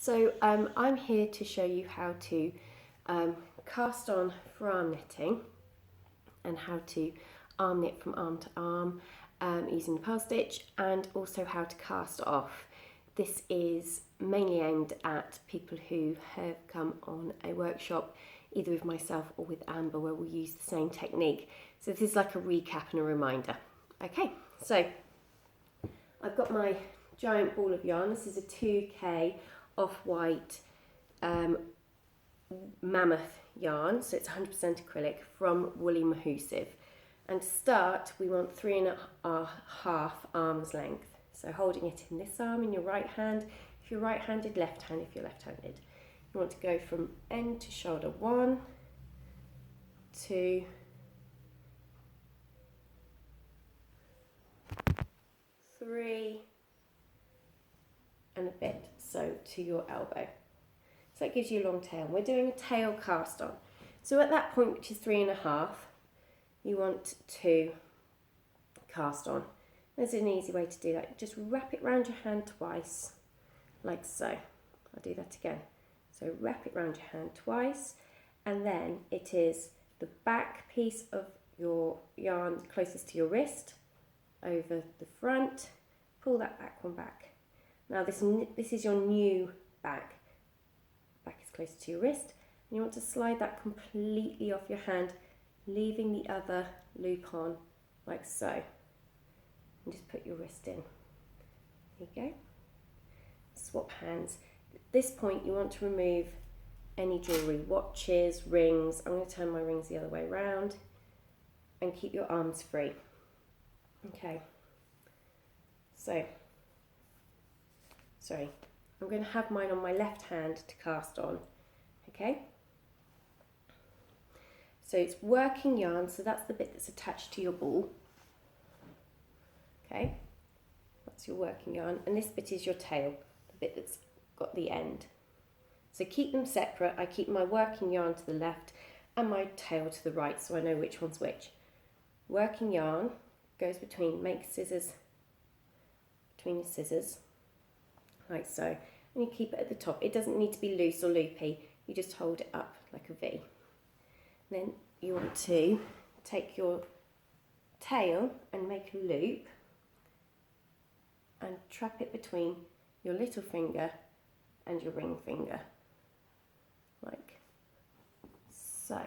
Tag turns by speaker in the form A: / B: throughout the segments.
A: So I'm here to show you how to cast on for arm knitting and how to arm knit from arm to arm using the purl stitch, and also how to cast off. This is mainly aimed at people who have come on a workshop either with myself or with Amber where we use the same technique. So this is like a recap and a reminder. Okay, so I've got my giant ball of yarn. This is a 2K off-white mammoth yarn, so it's 100% acrylic from Woolly Mahoosive. And to start, we want 3.5 arms length. So holding it in this arm in your right hand, if you're right-handed, left hand if you're left-handed. You want to go from end to shoulder, 1, 2, 3, and a bit, so to your elbow. So that gives you a long tail. We're doing a tail cast on. So at that point, which is 3.5, you want to cast on. There's an easy way to do that. Just wrap it around your hand twice, like so. I'll do that again. So wrap it around your hand twice, and then it is the back piece of your yarn closest to your wrist over the front. Pull that back one back. Now this is your new back. Back is closer to your wrist. And you want to slide that completely off your hand, leaving the other loop on, like so. And just put your wrist in. There you go. Swap hands. At this point you want to remove any jewellery, watches, rings. I'm going to turn my rings the other way around and keep your arms free. Okay. So, sorry, I'm going to have mine on my left hand to cast on. Okay. So it's working yarn, so that's the bit that's attached to your ball. Okay, that's your working yarn, and this bit is your tail, the bit that's got the end. So keep them separate. I keep my working yarn to the left and my tail to the right, so I know which one's which. Working yarn goes between, make scissors, between your scissors, like so, and you keep it at the top. It doesn't need to be loose or loopy, you just hold it up like a V. Then you want to take your tail and make a loop and trap it between your little finger and your ring finger, like so.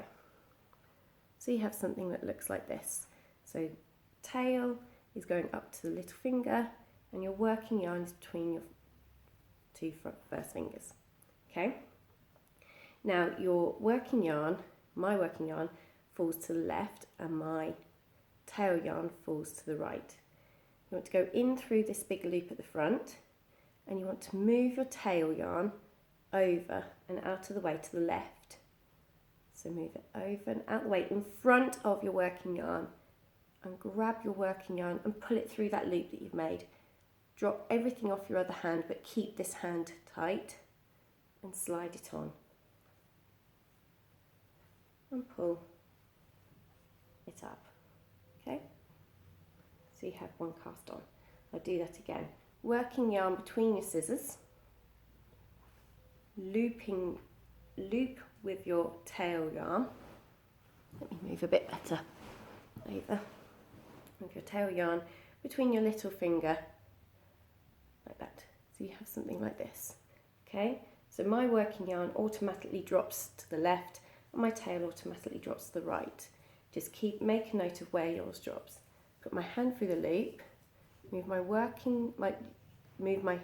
A: So you have something that looks like this. So tail is going up to the little finger and your working yarn is between your two first fingers. Okay? Now your working yarn, my working yarn, falls to the left and my tail yarn falls to the right. You want to go in through this big loop at the front, and you want to move your tail yarn over and out of the way to the left. So move it over and out of the way in front of your working yarn, and grab your working yarn and pull it through that loop that you've made. Drop everything off your other hand, but keep this hand tight and slide it on. And pull it up. Okay? So you have one cast on. I'll do that again. Working yarn between your scissors, loop with your tail yarn. Let me move a bit better. Over. With your tail yarn between your little finger, like that. So you have something like this. Okay? So my working yarn automatically drops to the left and my tail automatically drops to the right. Just make a note of where yours drops. Put my hand through the loop, move my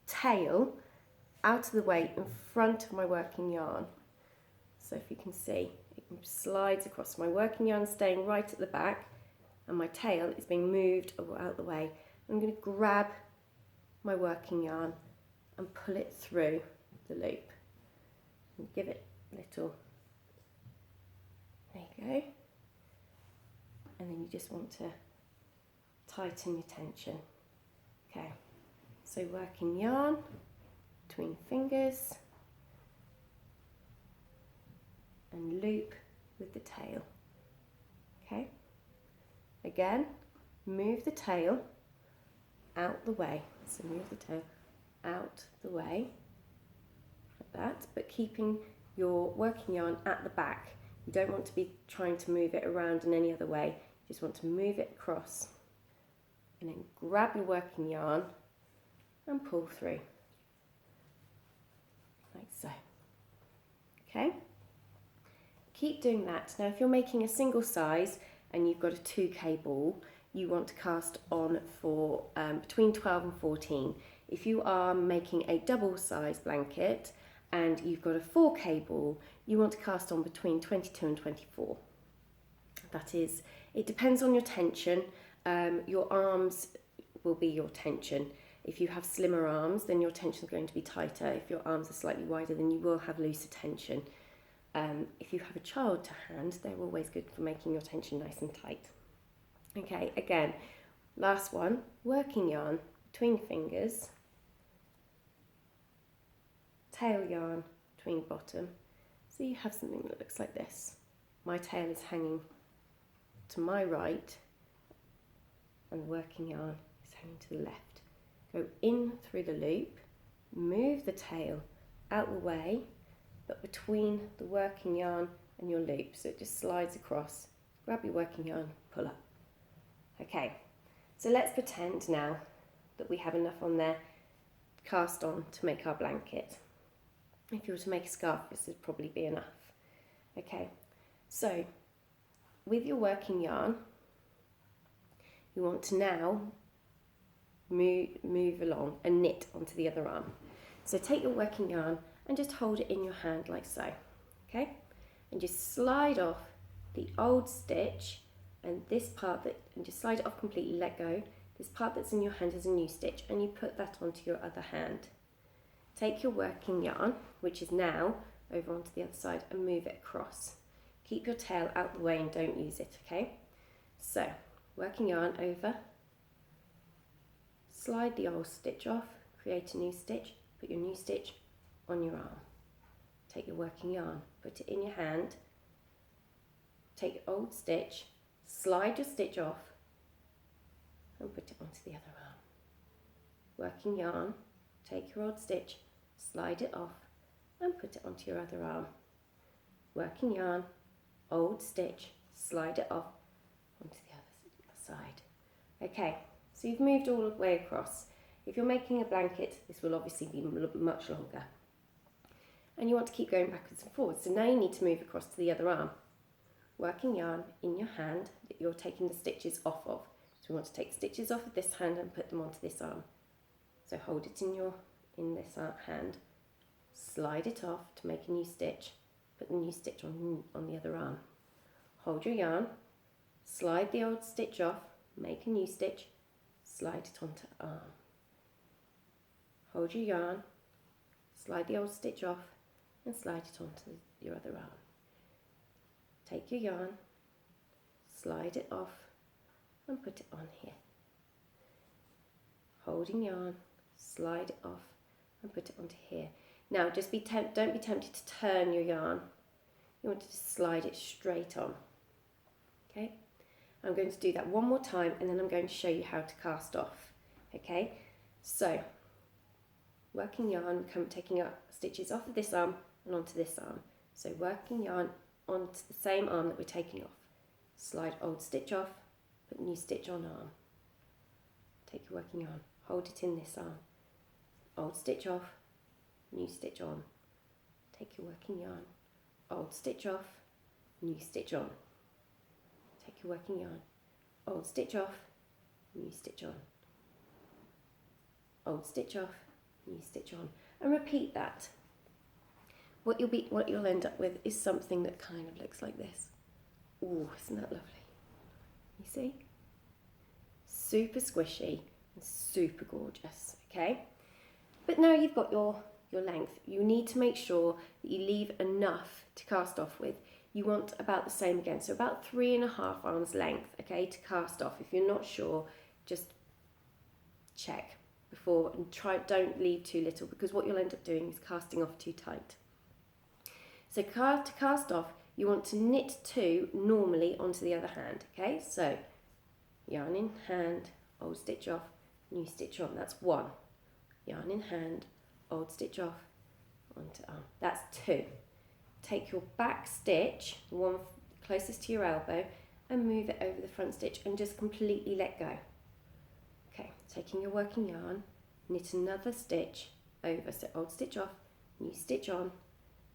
A: tail out of the way in front of my working yarn. So if you can see, it slides across. My working yarn staying right at the back and my tail is being moved out the way. I'm going to grab my working yarn and pull it through the loop and give it a little, there you go. And then you just want to tighten your tension. Okay, so working yarn between fingers and loop with the tail. Okay, again, move the tail out the way. So move the tail out the way like that, but keeping your working yarn at the back. You don't want to be trying to move it around in any other way. You just want to move it across and then grab your working yarn and pull through, like so. Okay? Keep doing that. Now if you're making a single size and you've got a 2K ball, you want to cast on for between 12 and 14. If you are making a double size blanket and you've got a 4K ball, you want to cast on between 22 and 24. That is, it depends on your tension. Your arms will be your tension. If you have slimmer arms, then your tension is going to be tighter. If your arms are slightly wider, then you will have looser tension. If you have a child to hand, they're always good for making your tension nice and tight. Okay, again, last one, working yarn between fingers, tail yarn between bottom. So you have something that looks like this. My tail is hanging to my right and the working yarn is hanging to the left. Go in through the loop, move the tail out the way, but between the working yarn and your loop, so it just slides across. Grab your working yarn, pull up. Okay, so let's pretend now that we have enough on there cast on to make our blanket. If you were to make a scarf, this would probably be enough. Okay, so with your working yarn, you want to now move along and knit onto the other arm. So take your working yarn and just hold it in your hand like so, okay? And just slide off the old stitch and this part and just slide it off completely, let go. This part that's in your hand is a new stitch and you put that onto your other hand. Take your working yarn, which is now over onto the other side, and move it across. Keep your tail out the way and don't use it, okay? So, working yarn over, slide the old stitch off, create a new stitch, put your new stitch on your arm. Take your working yarn, put it in your hand, take your old stitch, slide your stitch off and put it onto the other arm. Working yarn, take your old stitch, slide it off and put it onto your other arm. Working yarn, old stitch, slide it off onto the other side. Okay, so you've moved all the way across. If you're making a blanket, this will obviously be much longer. And you want to keep going backwards and forwards. So now you need to move across to the other arm. Working yarn in your hand that you're taking the stitches off of. So we want to take stitches off of this hand and put them onto this arm. So hold it in this hand, slide it off to make a new stitch, put the new stitch on the other arm. Hold your yarn, slide the old stitch off, make a new stitch, slide it onto arm. Hold your yarn, slide the old stitch off and slide it onto your other arm. Take your yarn, slide it off and put it on here. Holding yarn, slide it off and put it onto here. Now don't be tempted to turn your yarn. You want to just slide it straight on. Okay? I'm going to do that one more time and then I'm going to show you how to cast off. Okay? So, working yarn, taking up stitches off of this arm and onto this arm. So working yarn onto the same arm that we're taking off. Slide old stitch off, put new stitch on arm. Take your working yarn, hold it in this arm. Old stitch off, new stitch on. Take your working yarn, old stitch off, new stitch on. Take your working yarn, old stitch off, new stitch on. Old stitch off, new stitch on. And repeat that. What you'll end up with is something that kind of looks like this. Ooh, isn't that lovely? You see? Super squishy and super gorgeous, okay? But now you've got your length. You need to make sure that you leave enough to cast off with. You want about the same again, so about 3.5 arms length, okay, to cast off. If you're not sure, just check before and don't leave too little, because what you'll end up doing is casting off too tight. So to cast off, you want to knit 2 normally onto the other hand, okay? So yarn in hand, old stitch off, new stitch on, that's 1. Yarn in hand, old stitch off, onto arm. That's 2. Take your back stitch, the one closest to your elbow, and move it over the front stitch and just completely let go. Okay, taking your working yarn, knit another stitch over, so old stitch off, new stitch on,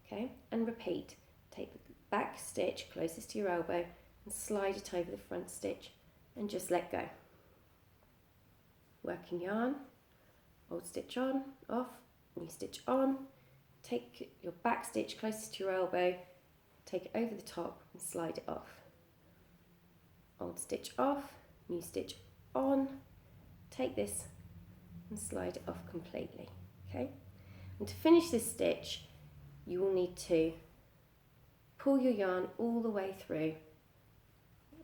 A: okay, and repeat. Take the back stitch closest to your elbow and slide it over the front stitch and just let go. Working yarn, old stitch on, off, new stitch on, take your back stitch closest to your elbow, take it over the top and slide it off. Old stitch off, new stitch on, take this and slide it off completely, okay? And to finish this stitch, you will need to pull your yarn all the way through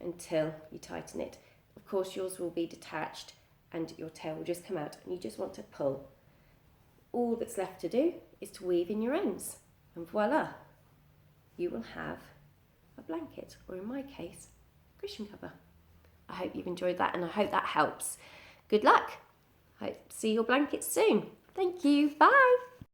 A: until you tighten it. Of course, yours will be detached and your tail will just come out, and you just want to pull. All that's left to do is to weave in your ends, and voila, you will have a blanket, or in my case, a cushion cover. I hope you've enjoyed that, and I hope that helps. Good luck. I hope to see your blankets soon. Thank you. Bye.